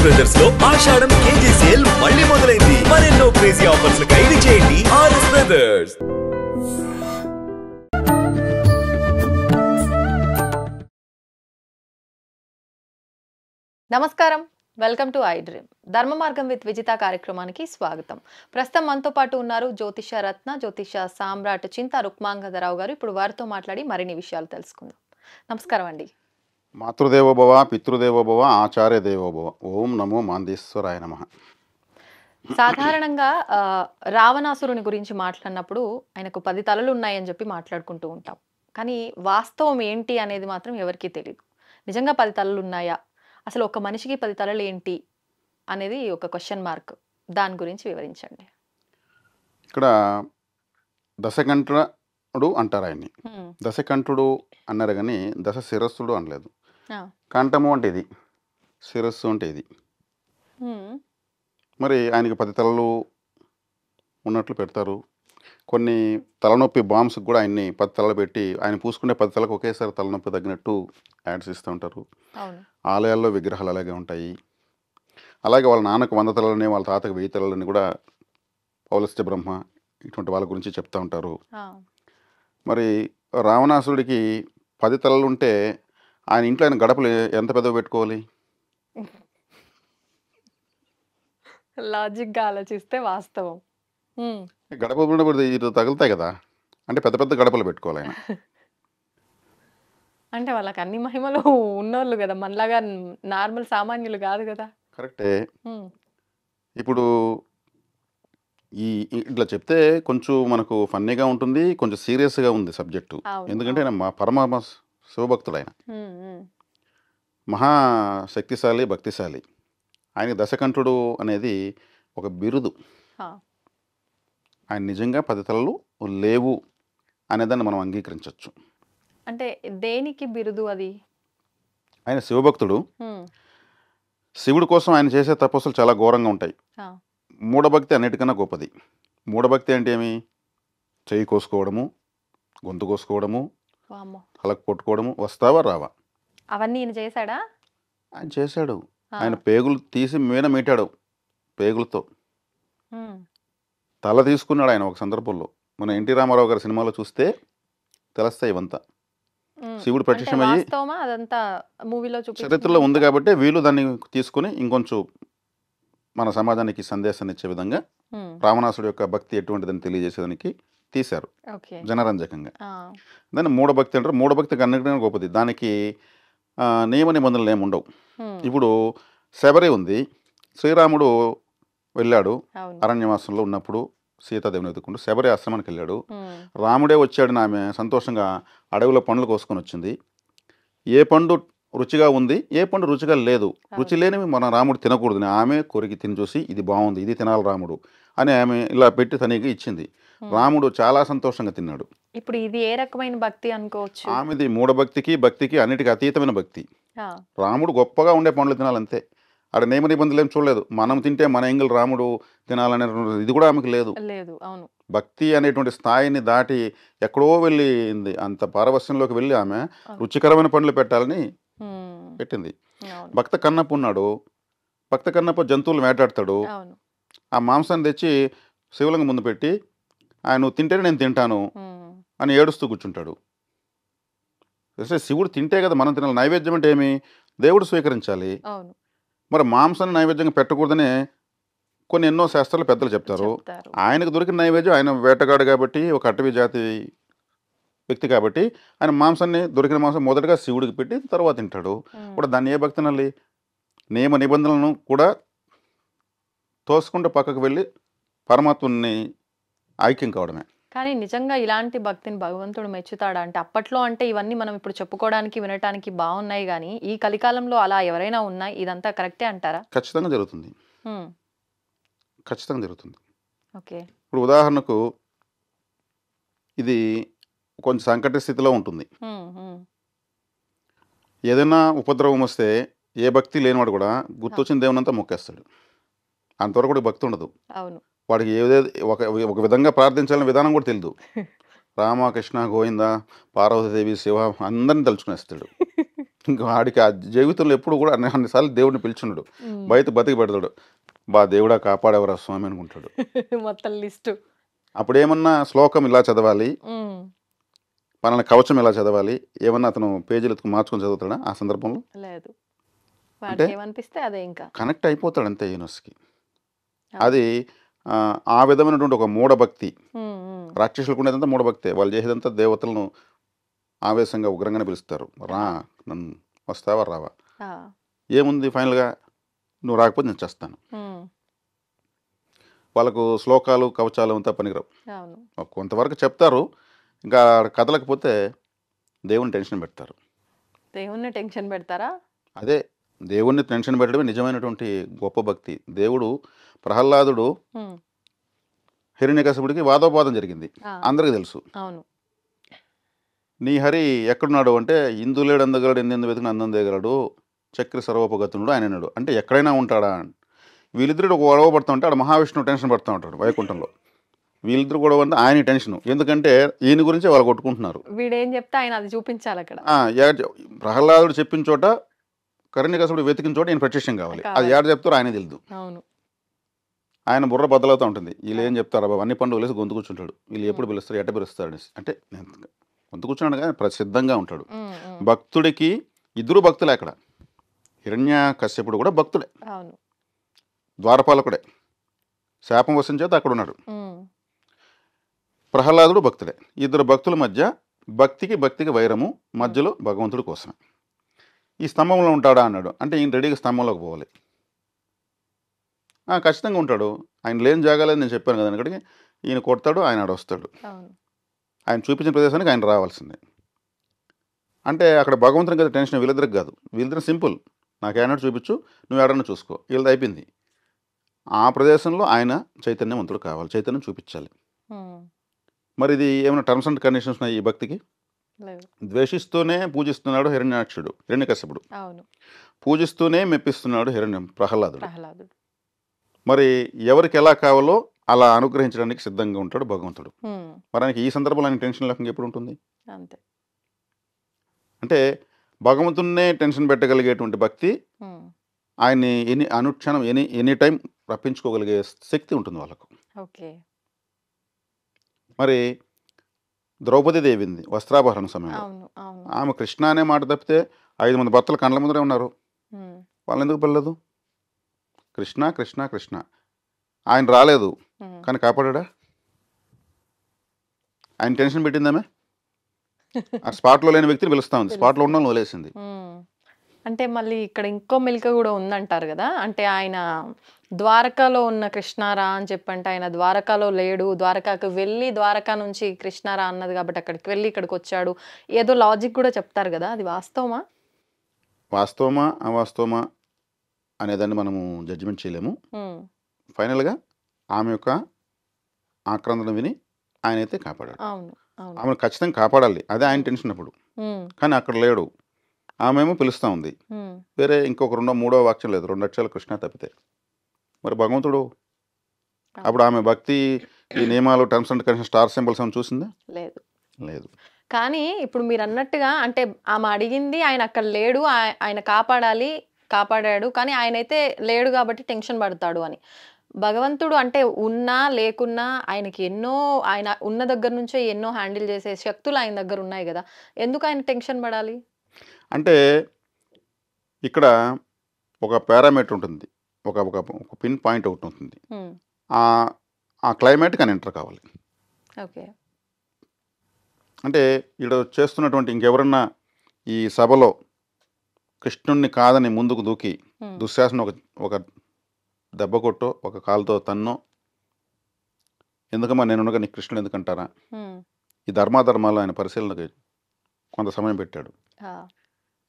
Brothers లో ఆషాఢం KG sale మళ్ళీ మొదలైంది. మరెన్నో క్రేజీ ఆఫర్స్ ఖైదీ చేయండి ఆర్ఎస్ బ్రదర్స్. నమస్కారం, వెల్కమ్ టు ఐ డ్రీమ్. ధర్మ మార్గం విత్ విజిత కార్యక్రమానికి స్వాగతం. ప్రస్తుతం మనతో పాటు ఉన్నారు జ్యోతిష రత్న, జ్యోతిష సామ్రాట్ చింతా రుక్మాంగదరావు గారు. ఇప్పుడు వారితో మాట్లాడి మరిన్ని విషయాలు తెలుసుకుందాం. నమస్కారం అండి. మాతృదేవోభవ, పితృదేవోభవ, ఆచార్య దేవోభవ. ఓం నమో మాందేశ్వరాయ నమః. సాధారణంగా రావణాసురుని గురించి మాట్లాడినప్పుడు ఆయనకు 10 తలలు ఉన్నాయని చెప్పి మాట్లాడుకుంటూ ఉంటాం. కానీ వాస్తవం ఏంటి అనేది మాత్రం ఎవరికీ తెలియదు. నిజంగా 10 తలలు ఉన్నాయా, అసలు ఒక మనిషికి 10 తలలు ఏంటి అనేది ఒక క్వశ్చన్ మార్క్. దాని గురించి వివరించండి. ఇక్కడ దశకంఠుడు అంటారు ఆయన్ని. దశకంఠుడు అన్నారు కానీ దశ శిరస్సుడు అనలేదు. కంఠము అంటే ఇది, శిరస్సు అంటే ఇది. మరి ఆయనకి 10 తలలు ఉన్నట్లు పెడతారు. కొన్ని తలనొప్పి బాంబ్స్కి కూడా ఆయన్ని 10 తలలు పెట్టి ఆయన పూసుకునే 10 తలకు ఒకేసారి తలనొప్పి తగ్గినట్టు యాడ్స్ ఇస్తూ ఉంటారు. ఆలయాల్లో విగ్రహాలు అలాగే ఉంటాయి. అలాగే వాళ్ళ నాన్నకు 100 తలలని, వాళ్ళ తాతకు 1000 తలలని కూడా పౌలస్త్య బ్రహ్మ ఇటువంటి వాళ్ళ గురించి చెప్తూ ఉంటారు. మరి రావణాసురుడికి 10 తలలు ఉంటే ఆయన ఇంట్లో ఆయన గడపలు ఎంత పెద్దవి పెట్టుకోవాలి? లాజిక్గా ఆలోచిస్తే వాస్తవం. గడప ఇది తగులుతాయి కదా, అంటే పెద్ద పెద్ద గడపలు పెట్టుకోవాలి ఆయన. అంటే వాళ్ళకి అన్ని మహిమలు ఉన్నోళ్ళు కదా, మనలాగా నార్మల్ సామాన్యులు కాదు కదా. కరెక్టే. ఇప్పుడు ఇట్లా చెప్తే కొంచెం మనకు ఫన్నీగా ఉంటుంది, కొంచెం సీరియస్గా ఉంది సబ్జెక్టు. ఎందుకంటే ఆయన మా పరమ శివభక్తుడు, ఆయన మహాశక్తిశాలి, భక్తిశాలి. ఆయన దశకంఠుడు అనేది ఒక బిరుదు. ఆయన నిజంగా 10 తలలు లేవు అనేదాన్ని మనం అంగీకరించవచ్చు. అంటే దేనికి బిరుదు అది? ఆయన శివభక్తుడు. శివుడి కోసం ఆయన చేసే తపస్సులు చాలా ఘోరంగా ఉంటాయి. మూఢభక్తి అన్నిటికన్నా గొప్పది. మూఢభక్తి అంటే ఏమి? చెయ్యి కోసుకోవడము, గొంతు కోసుకోవడము, హలకు కొట్టుకోవడము. వస్తావా రావా? అవన్నీ ఈయన చేశాడా? ఆయన చేశాడు. ఆయన పేగులు తీసి మీద మీటాడు పేగులతో. తల తీసుకున్నాడు ఆయన ఒక సందర్భంలో. మన ఎన్టీ రామారావు గారి సినిమాలో చూస్తే తెలుస్తాయి ఇవంతా. శివుడు ప్రత్యక్షమయ్యి చరిత్రలో ఉంది కాబట్టి వీళ్ళు దాన్ని తీసుకుని ఇంకొంచెం మన సమాజానికి సందేశాన్ని ఇచ్చే విధంగా రావణాసుడు యొక్క భక్తి ఎటువంటిదని తెలియజేసేదానికి తీశారు జనరంజకంగా. దాన్ని మూఢభక్తి అంటారు. మూఢభక్తికి అన్నిటికన్నా గొప్పది. దానికి నియమ నిబంధనలు ఏమి ఉండవు. ఇప్పుడు శబరి ఉంది. శ్రీరాముడు వెళ్ళాడు అరణ్యవాసంలో ఉన్నప్పుడు సీతాదేవిని వెతుక్కుంటూ శబరి ఆశ్రమానికి వెళ్ళాడు. రాముడే వచ్చాడని ఆమె సంతోషంగా అడవిలో పండ్లు కోసుకొని వచ్చింది. ఏ పండు రుచిగా ఉంది, ఏ పండు రుచిగా లేదు, రుచి లేనివి మన రాముడు తినకూడదని ఆమె కొరికి తిని చూసి ఇది బాగుంది, ఇది తినాలి రాముడు అని ఆమె ఇలా పెట్టి తనకి ఇచ్చింది. రాముడు చాలా సంతోషంగా తిన్నాడు. ఇప్పుడు ఇది ఏ రకమైన భక్తి అనుకోవచ్చు? ఆమెది మూఢభక్తికి, భక్తికి అన్నిటికీ అతీతమైన భక్తి. రాముడు గొప్పగా ఉండే పండ్లు తినాలంతే. ఆడ నియమ నిబంధనలు ఏం చూడలేదు. మనం తింటే మన ఎంగిల్ రాముడు తినాలనే ఇది కూడా ఆమెకు లేదు. భక్తి అనేటువంటి స్థాయిని దాటి ఎక్కడో వెళ్ళింది. అంత పారవస్యంలోకి వెళ్ళి ఆమె రుచికరమైన పండ్లు పెట్టాలని పెట్టింది. భక్త కన్నప్ప ఉన్నాడు. భక్త కన్నప్ప జంతువులు వేటాడతాడు. ఆ మాంసాన్ని తెచ్చి శివలింగం ముందు పెట్టి ఆయన నువ్వు తింటేనే నేను తింటాను అని ఏడుస్తూ కూర్చుంటాడు. శివుడు తింటే కదా మనం తినాలి. నైవేద్యం అంటే ఏమి? దేవుడు స్వీకరించాలి. మరి మాంసాన్ని నైవేద్యంగా పెట్టకూడదని కొన్ని ఎన్నో శాస్త్రాలు పెద్దలు చెప్తారు. ఆయనకు దొరికిన నైవేద్యం, ఆయన వేటగాడు కాబట్టి, ఒక అటవీ జాతి వ్యక్తి కాబట్టి ఆయన మాంసాన్ని దొరికిన మాంసం మొదటగా శివుడికి పెట్టి తర్వాత తింటాడు. కూడా దాన్ని ఏ భక్తి నల్లి నియమ నిబంధనలను కూడా తోసుకుంటూ పక్కకు వెళ్ళి పరమాత్మని ఐక్యం కావడమే. కానీ నిజంగా ఇలాంటి భక్తిని భగవంతుడు మెచ్చుతాడా? అంటే అప్పట్లో అంటే ఇవన్నీ మనం ఇప్పుడు చెప్పుకోవడానికి వినటానికి బాగున్నాయి, కానీ ఈ కలికాలంలో అలా ఎవరైనా ఉన్నాయి? ఇదంతా కరెక్టే అంటారా? ఖచ్చితంగా జరుగుతుంది. ఖచ్చితంగా జరుగుతుంది. ఓకే. ఇప్పుడు ఉదాహరణకు ఇది కొంచెం సంకట స్థితిలో ఉంటుంది. ఏదైనా ఉపద్రవం వస్తే ఏ భక్తి లేనివాడు కూడా గుర్తొచ్చిన దేవునంతా మొక్కేస్తాడు. అంతవరకు కూడా భక్తి ఉండదు. వాడికి ఏదేది ఒక విధంగా ప్రార్థించాలనే విధానం కూడా తెలియదు. రామకృష్ణ గోవింద పార్వతీదేవి శివ అందరిని తలుచుకునేస్తాడు. ఇంకా ఆడికి ఆ జీవితంలో ఎప్పుడు కూడా అన్నిసార్లు దేవుడిని పిలుచున్నాడు, బయట బతికి పెడతాడు, బా దేవుడా కాపాడేవరా స్వామి అనుకుంటాడు. మొత్తం లిస్టు. అప్పుడు ఏమన్నా శ్లోకం ఇలా చదవాలి, పలానా కవచం ఇలా చదవాలి, ఏమన్నా అతను పేజీలు ఎత్తుకు మార్చుకొని చదువుతాడా ఆ సందర్భంలో? లేదు. అంటే వాడికి ఏమనిపిస్తే అదే ఇంకా. కనెక్ట్ అయిపోతాడు అంతే యూనివర్స్కి. అది ఆ విధమైనటువంటి ఒక మూఢభక్తి. రాక్షసులకు ఉండేదంతా మూఢభక్తే. వాళ్ళు చేసేదంతా దేవతలను ఆవేశంగా ఉగ్రంగానే పిలుస్తారు. రా, నన్ను వస్తావా రావా, ఏముంది ఫైనల్గా నువ్వు రాకపోతే నేను చేస్తాను. వాళ్ళకు శ్లోకాలు కవచాలు అంతా పనికిరావు. కొంతవరకు చెప్తారు, ఇంకా కదలకపోతే దేవుని టెన్షన్ పెడతారు. దేవుణ్ణి టెన్షన్ పెడతారా? అదే దేవుణ్ణి టెన్షన్ పెట్టడమే నిజమైనటువంటి గొప్ప భక్తి. దేవుడు ప్రహ్లాదుడు హిరణ్యకశిపుడికి వాదోపాదం జరిగింది, అందరికీ తెలుసు. అవును. నీ హరి ఎక్కడున్నాడు అంటే, ఇందులేడు అందగలడు ఎందెందు వెతికిన అందం దేగలడు చక్రి సర్వోపగతునుడు ఆయన అన్నాడు. అంటే ఎక్కడైనా ఉంటాడా? వీళ్ళిద్దరు ఒక గొడవ పడుతూ ఉంటే ఆడ మహావిష్ణువు టెన్షన్ పడుతూ ఉంటాడు వైకుంఠంలో. వీళ్ళిద్దరు గొడవ అంటే ఆయన టెన్షన్, ఎందుకంటే ఈయన గురించి వాళ్ళు కొట్టుకుంటున్నారు. వీడేం చెప్తే ఆయన అది చూపించాలి అక్కడ. ప్రహ్లాదుడు చెప్పిన చోట, హిరణ్యకశిపుడు వెతికిన చోట ఈయన ప్రత్యక్షం కావాలి. అది ఏడ చెప్తారో ఆయన తెలియదు. ఆయన బుర్ర బద్దలవుతూ ఉంటుంది. వీళ్ళు ఏం చెప్తారా బాబు, అన్ని పండుగలు వేసి గొంతు కూర్చుంటాడు, వీళ్ళు ఎప్పుడు పిలుస్తారు ఎట్ట పిలుస్తారు అనేసి. అంటే గొంతు కూర్చున్నాడు కానీ ప్రసిద్ధంగా ఉంటాడు. భక్తుడికి ఇద్దరు భక్తులే అక్కడ. హిరణ్యకశ్యపుడు కూడా భక్తుడే, ద్వారపాలకుడే, శాపం వసం చేత అక్కడ ఉన్నాడు. ప్రహ్లాదుడు భక్తుడే. ఇద్దరు భక్తుల మధ్య భక్తికి వైరము, మధ్యలో భగవంతుడి కోసమే. ఈ స్తంభంలో ఉంటాడా అన్నాడు. అంటే ఈయన రెడీగా స్తంభంలోకి పోవాలి. ఖచ్చితంగా ఉంటాడు. ఆయన లేని జాగాలేదు నేను చెప్పాను కదా, అక్కడికి ఈయన కొడతాడు, ఆయన ఆడ వస్తాడు. ఆయన చూపించిన ప్రదేశానికి ఆయన రావాల్సిందే. అంటే అక్కడ భగవంతుని కదా టెన్షన్, వీళ్ళిద్దరికి కాదు. వీళ్ళిద్దరు సింపుల్, నాకు ఏనాడు చూపించు, నువ్వు ఏడన్నా చూసుకో, వీళ్ళది అయిపోయింది. ఆ ప్రదేశంలో ఆయన చైతన్యవంతుడు కావాలి, చైతన్యం చూపించాలి. మరి ఇది ఏమైనా టర్మ్స్ అండ్ కండిషన్స్ ఉన్నాయి ఈ భక్తికి? ద్వేషిస్తూనే పూజిస్తున్నాడు హిరణ్యకశిపుడు, పూజిస్తూనే మెప్పిస్తున్నాడు ప్రహ్లాదుడు. మరి ఎవరికి ఎలా కావాలో అలా అనుగ్రహించడానికి సిద్ధంగా ఉంటాడు భగవంతుడు. మరి ఆయనకి ఈ సందర్భంలో ఆయన టెన్షన్ లేకుండా ఎప్పుడు ఉంటుంది? అంటే భగవంతున్నే టెన్షన్ పెట్టగలిగేటువంటి భక్తి, ఆయన్ని అనుక్షణం ఎనీ టైం రప్పించుకోగలిగే శక్తి ఉంటుంది వాళ్ళకు. మరి ద్రౌపదీదేవింది వస్త్రాపహరణ సమయంలో, ఆమె కృష్ణ అనే మాట తప్పితే 5 మంది భర్తలు కండ్ల ముందరే ఉన్నారు, వాళ్ళని ఎందుకు పిల్లదు? కృష్ణ కృష్ణ కృష్ణ. ఆయన రాలేదు కానీ కాపాడా? ఆయన టెన్షన్ పెట్టిందామే? ఆ స్పాట్లో లేని వ్యక్తిని పిలుస్తా ఉంది, స్పాట్లో ఉన్న వదిలేసింది. అంటే మళ్ళీ ఇక్కడ ఇంకో మెలిక కూడా ఉందంటారు కదా. అంటే ఆయన ద్వారకాలో ఉన్న కృష్ణారా అని చెప్పంటే ఆయన ద్వారకాలో లేడు, ద్వారకాకు వెళ్ళి ద్వారకా నుంచి కృష్ణారా అన్నది కాబట్టి అక్కడికి వెళ్ళి ఇక్కడికి వచ్చాడు, ఏదో లాజిక్ కూడా చెప్తారు కదా. అది వాస్తవమా అవాస్తవమా అనేదాన్ని మనము జడ్జిమెంట్ చేయలేము. ఫైనల్గా ఆమె యొక్క ఆక్రందన విని ఆయన అయితే కాపాడాడు. ఆమెను ఖచ్చితంగా కాపాడాలి, అదే ఆయన టెన్షన్ అప్పుడు. కానీ అక్కడ లేడు, ఆమె ఏమో పిలుస్తూ ఉంది. వేరే ఇంకొక 2వ 3వ వాక్యం లేదు, 2 అక్షరాలు కృష్ణ తప్పితే. మరి భగవంతుడు అప్పుడు ఆమె భక్తి ఈ నియమాలు terms and condition star symbols అని చూసిందా? లేదు. కానీ ఇప్పుడు మీరు అన్నట్టుగా అంటే ఆమె అడిగింది, ఆయన అక్కడ లేడు, ఆయన కాపాడాడు, కానీ ఆయనైతే లేడు కాబట్టి టెన్షన్ పడతాడు అని. భగవంతుడు అంటే ఉన్నా లేకున్నా ఆయనకి ఆయన ఉన్న దగ్గర నుంచే ఎన్నో హ్యాండిల్ చేసే శక్తులు ఆయన దగ్గర ఉన్నాయి కదా, ఎందుకు ఆయన టెన్షన్ పడాలి? అంటే ఇక్కడ ఒక పారామీటర్ ఉంటుంది, ఒక పిన్ పాయింట్ ఒకటి ఉంటుంది. ఆ క్లైమేట్కి ఆయన ఎంటర్ కావాలి. అంటే ఇక్కడ చేస్తున్నటువంటి ఇంకెవరన్నా ఈ సభలో కృష్ణుణ్ణి కాదని ముందుకు దూకి దుశ్శాసన ఒక దెబ్బ కొట్టో ఒక కాలుతో తన్నో, ఎందుకమ్మా నేనుగా నీ కృష్ణుడు ఎందుకంటారా? ఈ ధర్మాధర్మాలు ఆయన పరిశీలనకి కొంత సమయం పెట్టాడు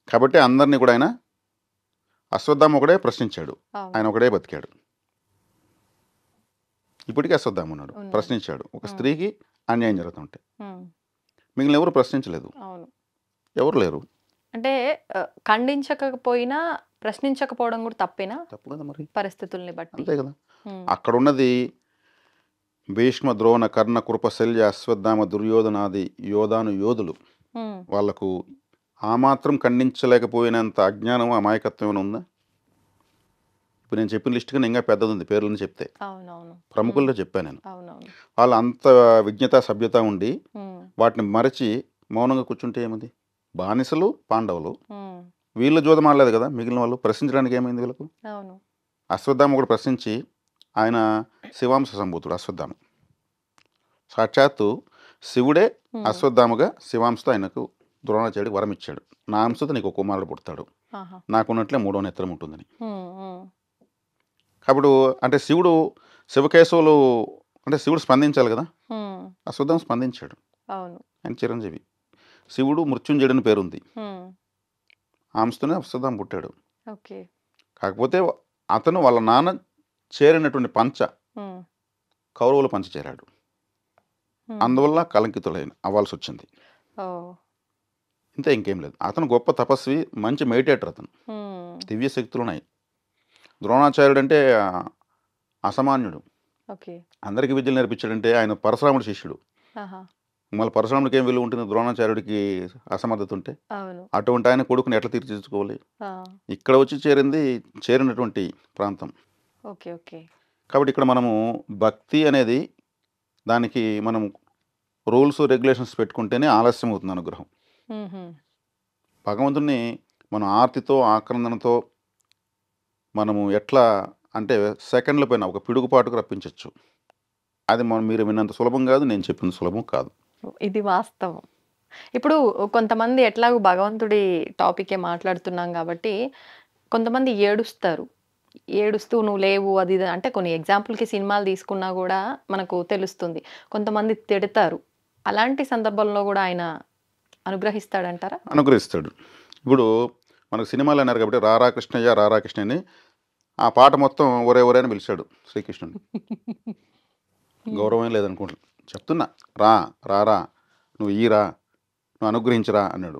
కాబట్టి అందరినీ కూడా ఆయన అశ్వత్థామ ఒకడే ప్రశ్నించాడు, ఆయన ఒకడే బతికాడు. ఇప్పటికీ అశ్వత్థామ ఉన్నాడు, ప్రశ్నించాడు. ఒక స్త్రీకి అన్యాయం జరుగుతుంటే మిగిలిన ఎవరు ప్రశ్నించలేదు, ఎవరు లేరు. అంటే ఖండించకపోయినా ప్రశ్నించకపోవడం కూడా తప్పేనా? తప్పు కదా మరి, పరిస్థితుల్ని బట్టి. అంతే కదా. అక్కడ ఉన్నది భీష్మ ద్రోణ కర్ణ కృప శల్య అశ్వత్థామ దుర్యోధనాది యోధాను యోధులు. వాళ్లకు ఆ మాత్రం ఖండించలేకపోయినంత అజ్ఞానం అమాయకత్వం ఏమైనా ఉందా? ఇప్పుడు నేను చెప్పిన లిస్ట్ కన్నా ఇంకా పెద్దది ఉంది పేర్లను చెప్తే. అవునవును. ప్రముఖుల్లో చెప్పాను నేను. అవునవును. వాళ్ళు అంత విజ్ఞత సభ్యత ఉండి వాటిని మరచి మౌనంగా కూర్చుంటే ఏముంది? బానిసలు పాండవులు, వీళ్ళు జూదం ఆడలేదు కదా, మిగిలిన వాళ్ళు ప్రశ్నించడానికి ఏమైంది వీళ్ళకు? అవును. అశ్వత్థామ కూడా ప్రశ్నించి, ఆయన శివాంశ సంభూతుడు అశ్వత్థామ. సాక్షాత్తు శివుడే అశ్వత్థామగా శివాంశతో ఆయనకు ద్రోణాచార్యుడికి వరం ఇచ్చాడు. నా అంశతో నీకు ఒక కుమారుడు పుడతాడు, నాకున్నట్లే 3వ నేత్రం ఉంటుందని. కాబట్టి అంటే శివుడు శివకేశవులు అంటే శివుడు స్పందించాలి కదా, అశ్వత్థామ స్పందించాడు. ఆయన చిరంజీవి. శివుడు మృత్యుంజయుడని పేరుంది, అంశతోనే అశ్వత్థామ పుట్టాడు. కాకపోతే అతను వాళ్ళ నాన్న చేరినటువంటి పంచ కౌరవుల పంచ చేరాడు, అందువల్ల కలంకితుడైన అవ్వాల్సి వచ్చింది. ఇంతే, ఇంకేం లేదు. అతను గొప్ప తపస్వి, మంచి మెడిటేటర్, అతను దివ్య శక్తులు ఉన్నాయి. ద్రోణాచార్యుడు అంటే అసామాన్యుడు, అందరికీ విద్యలు నేర్పించాడంటే ఆయన పరశురాముడి శిష్యుడు. మళ్ళీ పరశురాముడికి ఏం విలువ ఉంటుంది, ద్రోణాచార్యుడికి అసమర్థత ఉంటే? అటువంటి ఆయన కొడుకుని ఎట్లా తీర్చిదిద్దుకోవాలి? ఇక్కడ వచ్చి చేరినటువంటి ప్రాంతం. కాబట్టి ఇక్కడ మనము భక్తి అనేది దానికి మనం రూల్స్ రెగ్యులేషన్స్ పెట్టుకుంటేనే ఆలస్యం అవుతుంది అనుగ్రహం. భగవంతుని మనం ఆర్తితో ఆక్రందనతో మనము ఎట్లా అంటే సెకండ్ల పైన ఒక పిడుగుపాటుకు రప్పించవచ్చు. అది మీరు విన్నంత సులభం కాదు, నేను చెప్పిన సులభం కాదు. ఇది వాస్తవం. ఇప్పుడు కొంతమంది ఎట్లాగో భగవంతుడి టాపికే మాట్లాడుతున్నాం కాబట్టి కొంతమంది ఏడుస్తూ నువ్వు లేవు అది అంటే కొన్ని ఎగ్జాంపుల్కి సినిమాలు తీసుకున్నా కూడా మనకు తెలుస్తుంది. కొంతమంది తిడతారు, అలాంటి సందర్భంలో కూడా ఆయన అనుగ్రహిస్తాడంటారా? అనుగ్రహిస్తాడు. ఇప్పుడు మనకు సినిమాలు అన్నారు కాబట్టి రారా కృష్ణయ్య రారా కృష్ణయ్యని ఆ పాట మొత్తం ఒరే ఒరే అని పిలిచాడు శ్రీకృష్ణుడు. గౌరవం లేదనుకుంటా చెప్తున్నా, రారా నువ్వు ఈరా, నువ్వు అనుగ్రహించరా అన్నాడు.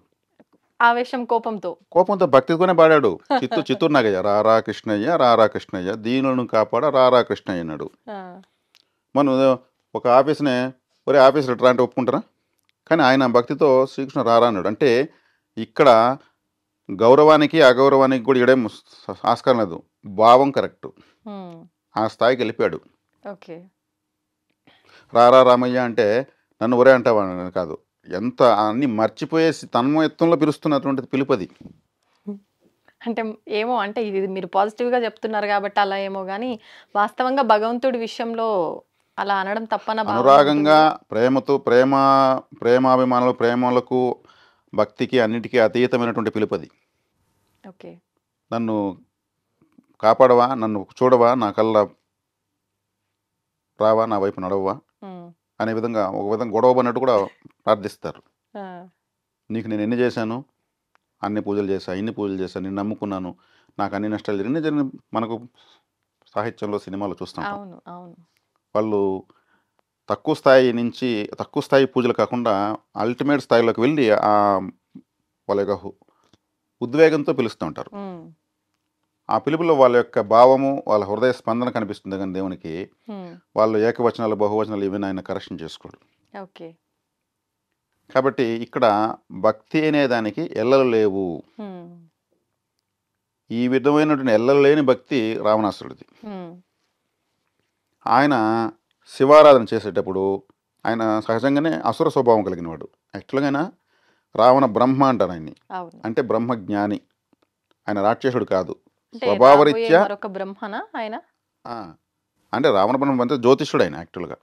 ఆవేశం కోపంతో భక్తితోనే పాడాడు. చిత్తూరు నాగయ్య రారా కృష్ణయ్య దీనులను కాపాడ రారా కృష్ణయ్య అన్నాడు. మనం ఒక ఆఫీస్నే ఒరే ఆఫీస్ రా అంటే ఒప్పుకుంటారా? కానీ ఆయన భక్తితో శ్రీకృష్ణ రారా అన్నాడు. అంటే ఇక్కడ గౌరవానికి అగౌరవానికి కూడా ఇక్కడేం ఆస్కారం లేదు, భావం కరెక్ట్, ఆ స్థాయికి వెళ్ళిపోయాడు. రారా రామయ్య అంటే నన్ను ఒరే అంటావా కాదు, ఎంత అన్ని మర్చిపోయేసి తన్మయత్వంలో పిలుస్తున్నటువంటిది పిలుపది. అంటే ఏమో, అంటే ఇది మీరు పాజిటివ్గా చెప్తున్నారు కాబట్టి అలా ఏమో, కానీ వాస్తవంగా భగవంతుడి విషయంలో అలా అనడం తప్పన. అనురాగంగా ప్రేమతో ప్రేమాభిమానులు ప్రేమలకు భక్తికి అన్నిటికీ అతీతమైనటువంటి పిలుపది. నన్ను కాపాడవా, నన్ను చూడవా, నా కళ్ళ రావా, నా వైపు నడవవా అనే విధంగా ఒక విధంగా గొడవ అన్నట్టు కూడా ప్రార్థిస్తారు. నీకు నేను ఎన్ని చేశాను, అన్ని పూజలు చేశాను, ఇన్ని పూజలు చేశాను, నేను నమ్ముకున్నాను, నాకు అన్ని నష్టాలు జరిగిన మనకు సాహిత్యంలో సినిమాలో చూస్తాం. వాళ్ళు తక్కువ స్థాయి పూజలు కాకుండా అల్టిమేట్ స్థాయిలోకి వెళ్ళి వాళ్ళ యొక్క ఉద్వేగంతో పిలుస్తూ ఉంటారు. ఆ పిలుపులో వాళ్ళ యొక్క భావము, వాళ్ళ హృదయ స్పందన కనిపిస్తుంది. కానీ దేవునికి వాళ్ళు ఏకవచనాలు బహువచనాలు ఇవి ఆయన కరెక్షన్ చేసుకోడు. కాబట్టి ఇక్కడ భక్తి అనే దానికి ఎల్లలు లేవు. ఈ విధమైనటువంటి ఎల్లలు లేని భక్తి రావణాసురుడిది. ఆయన శివారాధన చేసేటప్పుడు ఆయన సహజంగానే అసుర స్వభావం కలిగిన వాడు. యాక్చువల్గా రావణ బ్రహ్మ అంటారు ఆయన్ని, అంటే బ్రహ్మ జ్ఞాని. ఆయన రాక్షసుడు కాదు, స్వభావరీత్యా అంటే రావణ బ్రహ్మ అంటే జ్యోతిష్యుడు ఆయన. యాక్చువల్గా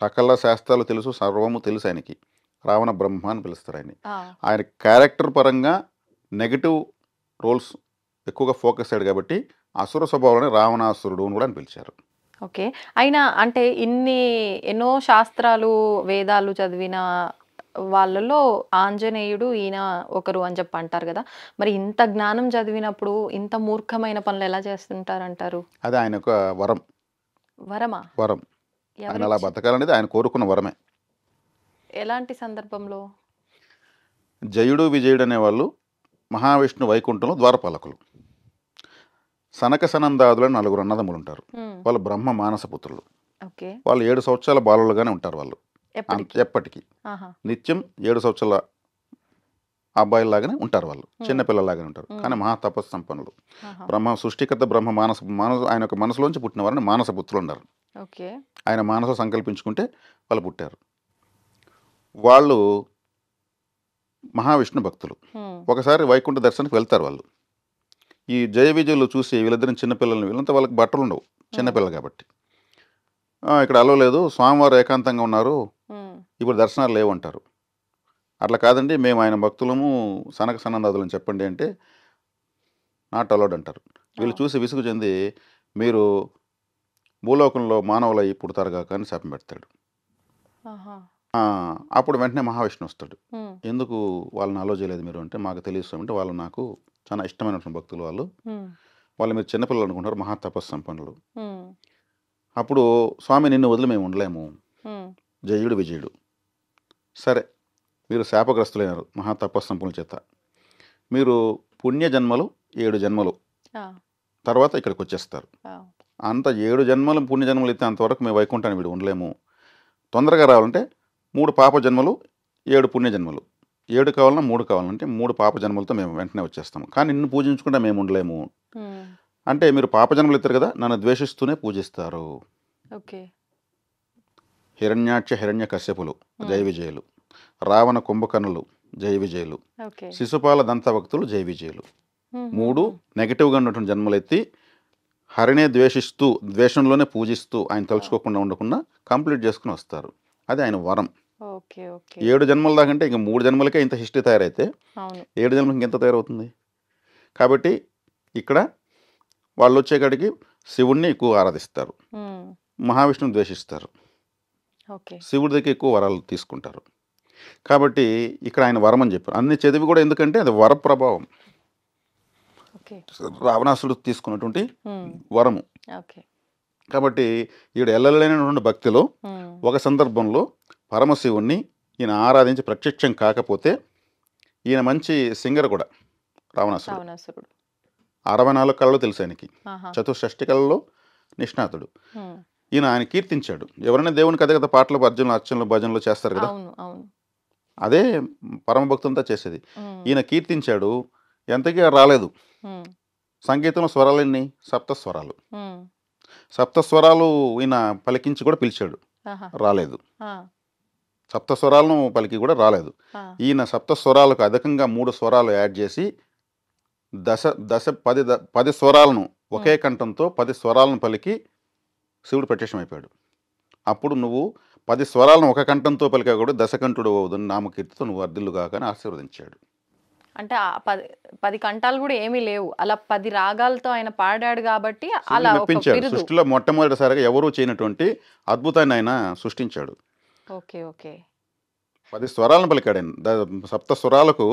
సకల శాస్త్రాలు తెలుసు, సర్వము తెలుసు ఆయనకి. రావణ బ్రహ్మ అని పిలుస్తారు ఆయన. ఆయన క్యారెక్టర్ పరంగా నెగటివ్ రోల్స్ ఎక్కువగా ఫోకస్ అయ్యాడు కాబట్టి అసుర స్వభావాన్ని రావణాసురుడు అని కూడా అని పిలిచారు. అయినా అంటే ఎన్నో శాస్త్రాలు వేదాలు చదివిన వాళ్ళలో ఆంజనేయుడు ఈయన ఒకరు అని చెప్పి అంటారు కదా, మరి ఇంత జ్ఞానం చదివినప్పుడు ఇంత మూర్ఖమైన పనులు ఎలా చేస్తుంటారంటారు? అది ఆయన ఒక వరం. వరం ఆయన అలా బతకాలనేది ఆయన కోరుకున్న వరమే. ఎలాంటి సందర్భంలో? జయుడు విజయుడు అనేవాళ్ళు మహావిష్ణు వైకుంఠంలో ద్వారపాలకులు. సనక సనందాదులని 4 అన్నదమ్ములు ఉంటారు. వాళ్ళు బ్రహ్మ మానసపుత్రులు. వాళ్ళు 7 సంవత్సరాల బాలులుగానే ఉంటారు. వాళ్ళు ఎప్పటికీ నిత్యం 7 సంవత్సరాల అబ్బాయిలాగానే ఉంటారు వాళ్ళు, చిన్నపిల్లలాగానే ఉంటారు. కానీ మహా తపస్సు సంపన్నులు. సృష్టికర్త బ్రహ్మ మానస ఆయన యొక్క మనసులోంచి పుట్టిన వారిని మానస పుత్రులు ఉన్నారు. ఆయన మానస సంకల్పించుకుంటే వాళ్ళు పుట్టారు. వాళ్ళు మహావిష్ణు భక్తులు. ఒకసారి వైకుంఠ దర్శనానికి వెళ్తారు వాళ్ళు. ఈ జయ విజయులు చూసి వీళ్ళిద్దరిని చిన్నపిల్లల్ని, వీళ్ళంతా వాళ్ళకి బట్టలు ఉండవు, చిన్నపిల్లలు కాబట్టి. ఇక్కడ అలవలేదు, స్వామివారు ఏకాంతంగా ఉన్నారు, ఇప్పుడు దర్శనాలు లేవంటారు. అట్లా కాదండి, మేము ఆయన భక్తులము, సనక సనందాదులని చెప్పండి అంటే నాట్ అలౌడ్ అంటారు. వీళ్ళు చూసి విసుగు చెంది, మీరు భూలోకంలో మానవులై పుడతారు కాక అని శాపం పెడతాడు. అప్పుడు వెంటనే మహావిష్ణు వస్తాడు. ఎందుకు వాళ్ళని అలో చేయలేదు మీరు అంటే, మాకు తెలియదు అంటే, వాళ్ళు నాకు చాలా ఇష్టమైన భక్తులు, వాళ్ళు మీరు చిన్నపిల్లలు అనుకుంటారు, మహా తపస్సు సంపన్నులు. అప్పుడు స్వామి, నిన్ను వదిలి మేము ఉండలేము, జయుడు విజయుడు. సరే, మీరు శాపగ్రస్తులైనారు మహా తపస్సు సంపన్నుల చేత, మీరు పుణ్యజన్మలు 7 జన్మలు తర్వాత ఇక్కడికి వచ్చేస్తారు. అంత 7 జన్మలు పుణ్యజన్మలు అయితే అంతవరకు మేము వైకుంఠాన్ని వీడు ఉండలేము. తొందరగా రావాలంటే 3 పాప జన్మలు 7 పుణ్యజన్మలు, 7 కావాలన్నా 3 కావాలంటే 3 పాప జన్మలతో మేము వెంటనే వచ్చేస్తాము. కానీ నిన్ను పూజించుకుంటే మేము ఉండలేము అంటే, మీరు పాప జన్మలు ఇస్తారు కదా, నన్ను ద్వేషిస్తూనే పూజిస్తారు. హిరణ్యాక్ష హిరణ్య కశ్యపులు జయ విజయులు, రావణ కుంభకర్ణులు జయ విజయులు, శిశుపాల దంతభక్తులు జయ విజయులు. 3 నెగిటివ్గా ఉన్నటువంటి జన్మలు ఎత్తి హరినే ద్వేషిస్తూ, ద్వేషంలోనే పూజిస్తూ, ఆయన తలుచుకోకుండా ఉండకుండా కంప్లీట్ చేసుకుని వస్తారు. అది ఆయన వరం. 7 జన్మల దాకంటే ఇంక 3 జన్మలకే ఇంత హిస్టరీ తయారైతే 7 జన్మలకి ఇంకెంత తయారవుతుంది. కాబట్టి ఇక్కడ వాళ్ళు వచ్చేకాడికి శివుణ్ణి ఎక్కువ ఆరాధిస్తారు, మహావిష్ణుని ద్వేషిస్తారు, శివుడి దగ్గర ఎక్కువ వరాలు తీసుకుంటారు. కాబట్టి ఇక్కడ ఆయన వరం అని చెప్పారు. అన్ని చదివి కూడా ఎందుకంటే అది వర ప్రభావం, రావణాసుడు తీసుకున్నటువంటి వరము. కాబట్టి ఈడు ఎల్లలేనటువంటి భక్తిలో ఒక సందర్భంలో పరమశివుణ్ణి ఈయన ఆరాధించి ప్రత్యక్షం కాకపోతే, ఈయన మంచి సింగర్ కూడా రావణాసురుడు. 64 కళలు తెలుసు ఆయనకి, చతుషష్టి కళల్లో నిష్ణాతుడు. ఆయన కీర్తించాడు. ఎవరైనా దేవునికి అదే కదా పాటలు, అర్చనలు భజనలు చేస్తారు కదా, అదే పరమ భక్తులంతా చేసేది. ఈయన కీర్తించాడు, ఎంతకీ రాలేదు. సంగీతంలో స్వరాలు ఎన్ని? 7 స్వరాలు. 7 స్వరాలు ఈయన పలికించి కూడా పిలిచాడు, రాలేదు. 7 స్వరాలను పలికి కూడా రాలేదు. ఈయన 7 స్వరాలకు అధికంగా 3 స్వరాలు యాడ్ చేసి 10 స్వరాలను ఒకే కంఠంతో 10 స్వరాలను పలికి శివుడు ప్రత్యక్షం అయిపోయాడు. అప్పుడు నువ్వు 10 స్వరాలను ఒక కంఠంతో పలికా కూడా దశకంఠుడు అవుదని నామకీర్తితో నువ్వు వర్ధిల్లుగా అని ఆశీర్వదించాడు. అంటే 10 కంఠాలు కూడా ఏమీ లేవు, అలా 10 రాగాలతో ఆయన పాడాడు కాబట్టి అలా మెప్పించాడు. సృష్టిలో మొట్టమొదటిసారిగా ఎవరూ చేయనటువంటి అద్భుతాన్ని ఆయన సృష్టించాడు. 10 స్వరాలను పలికాడు ఆయన. 7 స్వరాలకు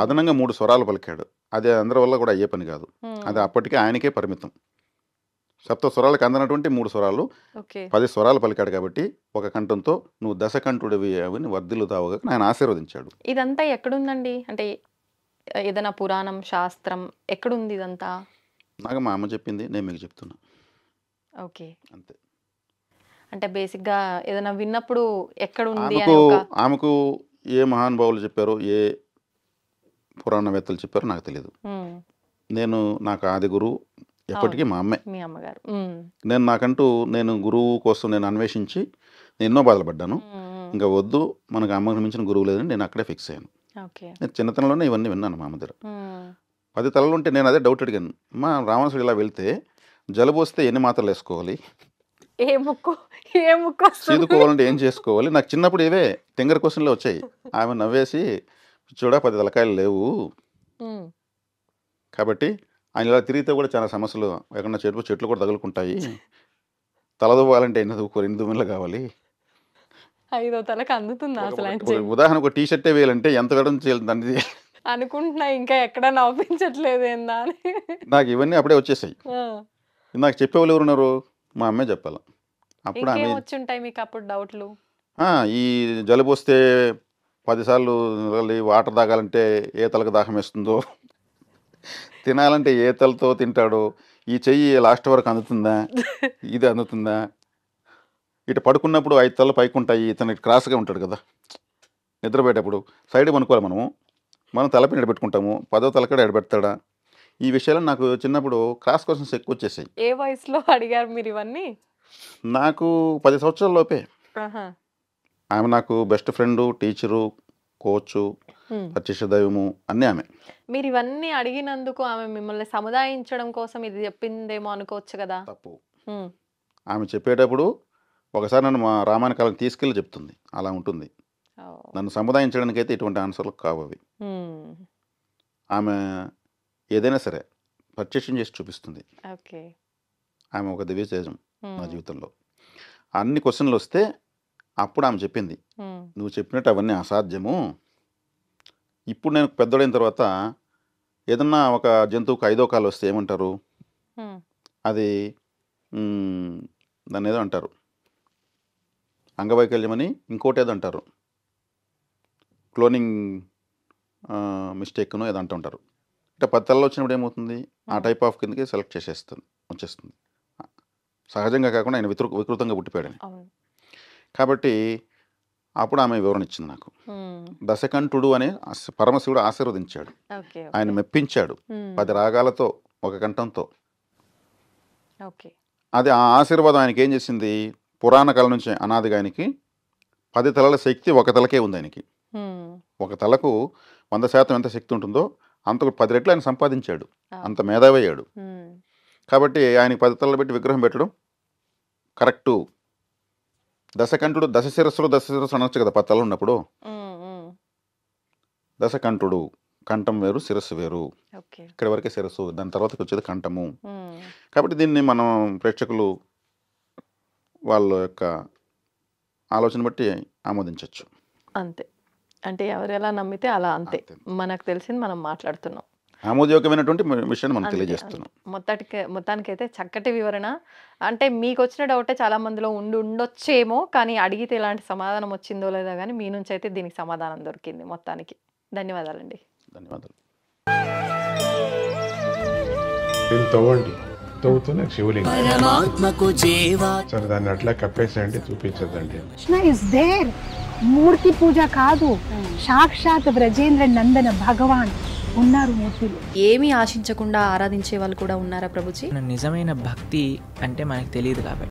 అదనంగా 3 స్వరాలు పలికాడు. అది అందరి వల్ల కూడా అయ్యే పని కాదు, అది అప్పటికే ఆయనకే పరిమితం. 7 స్వరాలకు అందనటువంటి 3 స్వరాలు, 10 స్వరాలు పలికాడు కాబట్టి ఒక కంఠంతో నువ్వు దశకంఠుడివి అని వర్ధిల్లుతావుగా ఆయన ఆశీర్వదించాడు. ఇదంతా ఎక్కడుందండి? అంటే ఏదైనా పురాణం, శాస్త్రం ఎక్కడుంది ఇదంతా? నాకు మా అమ్మ చెప్పింది, నేను మీకు చెప్తున్నా. అంతే. అంటే బేసిక్గా ఏదైనా విన్నప్పుడు ఎక్కడుంది? ఆమెకు ఏ మహానుభావులు చెప్పారో, ఏ పురాణవేత్తలు చెప్పారో నాకు తెలియదు. నాకు ఆది గురువు ఎప్పటికీ మా అమ్మే, మీ అమ్మగారు. నేను గురువు కోసం నేను అన్వేషించి ఎన్నో బాధలు పడ్డాను. ఇంకా వద్దు, మనకు అమ్మకు మించిన గురువు లేదని నేను అక్కడే ఫిక్స్ అయ్యాను. నేను చిన్నతనంలోనే ఇవన్నీ విన్నాను మా అమ్మ దగ్గర. 10 తలలు ఉంటే నేను అదే డౌట్ అడిగాను, మా రావణాసుడు ఇలా వెళ్తే జలుబు వస్తే ఎన్ని మాత్రలు వేసుకోవాలి, చీదుకోవాలంటే ఏం చేసుకోవాలి? నాకు చిన్నప్పుడు ఇవే తింగర క్వశ్చన్లే వచ్చాయి. ఆమె నవ్వేసి, చూడ 10 తలకాయలు లేవు కాబట్టి ఆయన ఇలా తిరిగితే కూడా చాలా సమస్యలు, ఎక్కడన్నా చెట్లు కూడా తగులుకుంటాయి, తలదువ్వాలంటే ఎన్ని దుమ్మిళ్ళు కావాలి, 5వ తలకు అందుతుంది అసలు. ఉదాహరణ ఒక టీషర్టే వేయాలంటే ఎంత వేయడం చేయాలి అనుకుంటున్నా, ఇంకా ఎక్కడ నవ్వించట్లేదు ఏందా అని. నాకు ఇవన్నీ అప్పుడే వచ్చేసాయి. నాకు చెప్పేవాళ్ళు ఎవరున్నారు? మా అమ్మే చెప్పాలి. అప్పుడు ఆమె వచ్చుంటాయి మీకు అప్పుడు డౌట్లు. ఈ జలుబు వస్తే 10 సార్లు వాటర్ తాగాలంటే ఏ తలకు దాహం వేస్తుందో, తినాలంటే ఏ తలతో తింటాడో, ఈ చెయ్యి లాస్ట్ వరకు అందుతుందా, ఇది అందుతుందా, ఇటు పడుకున్నప్పుడు 5 తలలు పైకి ఉంటాయి, ఇతను క్రాస్గా ఉంటాడు కదా, నిద్రపోయేటప్పుడు సైడ్ పనుకోవాలి మనము, మనం తలపైన ఎడబెట్టుకుంటాము, 10వ తలకాడ ఎడబెడతాడా, ఈ విషయాలు నాకు చిన్నప్పుడు క్రాస్ క్వశ్చన్స్ ఎక్కువ వచ్చేసాయి. ఏ వయసులో అడిగారు మీరు ఇవన్నీ? నాకు 10 సంవత్సరాల లోపే. ఆమె నాకు బెస్ట్ ఫ్రెండు, టీచరు, కోచు, ప్రత్యక్ష దైవము అన్నీ ఆమె. మీరు ఇవన్నీ అడిగినందుకు ఆమె మిమ్మల్ని సముదాయించడం కోసం ఇది చెప్పిందేమో అనుకోవచ్చు కదా? తప్పు. ఆమె చెప్పేటప్పుడు ఒకసారి నన్ను మా రామాయణ కాలం తీసుకెళ్ళి చెప్తుంది, అలా ఉంటుంది. నన్ను సముదాయించడానికి అయితే ఇటువంటి ఆన్సర్లు కావు అవి. ఆమె ఏదైనా సరే పర్చేషన్ చేసి చూపిస్తుంది. ఆమె ఒక దివ్యతేజం నా జీవితంలో. అన్ని క్వశ్చన్లు వస్తే అప్పుడు ఆమె చెప్పింది, నువ్వు చెప్పినట్టు అవన్నీ అసాధ్యము. ఇప్పుడు నేను పెద్దోడైన తర్వాత ఏదన్నా ఒక జంతువుకు 5వ కాలు వస్తే ఏమంటారు, అది దాన్ని ఏదో అంటారు, అంగవైకల్యం అని, ఇంకోటి ఏదో అంటారు, క్లోనింగ్ మిస్టేక్ను ఏదో అంటుంటారు. అంటే 10 తలలు వచ్చినప్పుడు ఏమవుతుంది, ఆ టైప్ ఆఫ్ కిందకి సెలెక్ట్ వచ్చేస్తుంది. సహజంగా కాకుండా ఆయన వికృతంగా పుట్టిపోయాడని. కాబట్టి అప్పుడు ఆమె వివరణ ఇచ్చింది నాకు. దశకంఠుడు అనే పరమశివుడు ఆశీర్వదించాడు, ఆయన మెప్పించాడు 10 రాగాలతో, ఒక కంఠంతో. అది ఆ ఆశీర్వాదం ఆయనకి ఏం చేసింది, పురాణ కాలం నుంచి అనాదిగా ఆయనకి 10 తలల శక్తి ఒక తలకే ఉంది ఆయనకి. ఒక తలకు 100% ఎంత శక్తి ఉంటుందో అంతకు 10 రెట్లు ఆయన సంపాదించాడు, అంత మేధావయ్యాడు. కాబట్టి ఆయనకి 10 తలలు పెట్టి విగ్రహం పెట్టడం కరెక్టు. దశకంఠుడు, దశ శిరస్సులు అనొచ్చు కదా 10 తలలు ఉన్నప్పుడు. దశకంఠుడు, కంఠం వేరు, శిరస్సు వేరు. ఇక్కడ వరకే శిరస్సు, దాని తర్వాతకి వచ్చేది కంఠము. కాబట్టి దీన్ని మనం ప్రేక్షకులు వాళ్ళ యొక్క ఆలోచన బట్టి ఆమోదించవచ్చు. అంతే. అంటే ఎవరు ఎలా నమ్మితే అలా, అంతే. మనకు తెలిసింది మనం మాట్లాడుతున్నాం, ఆమోదయోగ్యమైనటువంటి విషయాన్ని మనం తెలియజేస్తున్నాం. మొత్తానికైతే చక్కటి వివరణ. అంటే మీకు వచ్చిన డౌటే చాలా మందిలో ఉండొచ్చేమో, కానీ అడిగితే ఎలాంటి సమాధానం వచ్చిందో లేదో కానీ మీ నుంచి అయితే దీనికి సమాధానం దొరికింది. మొత్తానికి ధన్యవాదాలండి. ధన్యవాదాలు. తవ్వుతూనే శివలింగం. సరే దాన్ని అట్లా కప్పేసేయండి, చూపించదండి. మూర్తి పూజ కాదు, సాక్షాత్ బ్రజేంద్ర నందన భగవాన్ ఉన్నారు మూర్తిలో. ఏమీ ఆశించకుండా ఆరాధించే వాళ్ళు కూడా ఉన్నారా ప్రభుజీ? నిజమైన భక్తి అంటే మనకు తెలియదు కాబట్టి